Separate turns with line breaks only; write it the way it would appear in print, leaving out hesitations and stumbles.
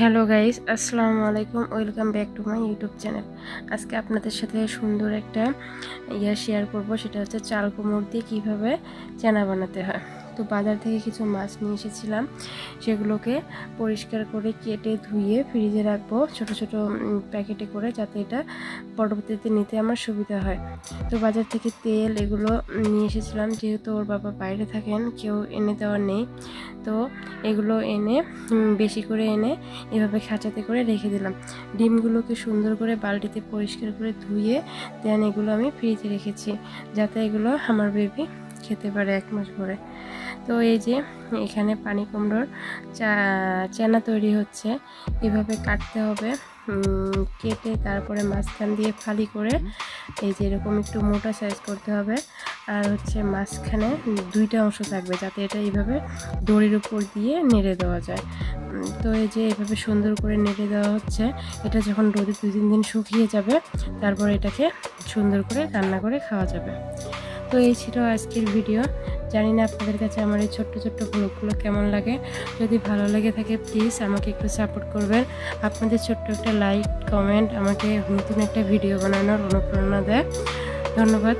Hello guys, আসসালামু আলাইকুম। Welcome back to my YouTube channel. আজকে আপনাদের সাথে সুন্দর একটা শেয়ার করব, সেটা হচ্ছে চাল কুমড়ো দিয়ে কীভাবে চানা বানাতে হয়। তো বাজার থেকে কিছু মাছ নিয়ে এসেছিলাম, সেগুলোকে পরিষ্কার করে কেটে ধুয়ে ফ্রিজে রাখবো ছোট ছোট প্যাকেটে করে, যাতে এটা পরবর্তীতে নিতে আমার সুবিধা হয়। তো বাজার থেকে তেল এগুলো নিয়ে এসেছিলাম, যেহেতু ওর বাবা বাইরে থাকেন, কেউ এনে দেওয়ার নেই। তো এগুলো এনে বেশি করে এনে এভাবে খাঁচাতে করে রেখে দিলাম। ডিমগুলোকে সুন্দর করে বালতিতে পরিষ্কার করে ধুয়ে দেন এগুলো আমি ফ্রিজে রেখেছি, যাতে এগুলো আমার বেবি খেতে পারে 1 মাস পরে। তো এই যে এখানে পানি কুমড়োর চানা তৈরি হচ্ছে। এভাবে কাটতে হবে, কেটে তারপরে মাঝখান দিয়ে ফালি করে এই যে এরকম একটু মোটা সাইজ করতে হবে। আর হচ্ছে মাঝখানে 2টা অংশ থাকবে, যাতে এটা এইভাবে দড়ির উপর দিয়ে নেড়ে দেওয়া যায়। তো এই যে এইভাবে সুন্দর করে নেড়ে দেওয়া হচ্ছে। এটা যখন রোদে 2-3 দিন শুকিয়ে যাবে, তারপর এটাকে সুন্দর করে রান্না করে খাওয়া যাবে। তো এই ছিল আজকের ভিডিও। জানি না আপনাদের কাছে আমার এই ছোট্ট ছোট্ট ব্লগগুলো কেমন লাগে। যদি ভালো লেগে থাকে প্লিজ আমাকে একটু সাপোর্ট করবেন। আপনাদের ছোট্ট একটা লাইক কমেন্ট আমাকে নতুন একটা ভিডিও বানানোর অনুপ্রেরণা দেয়। ধন্যবাদ।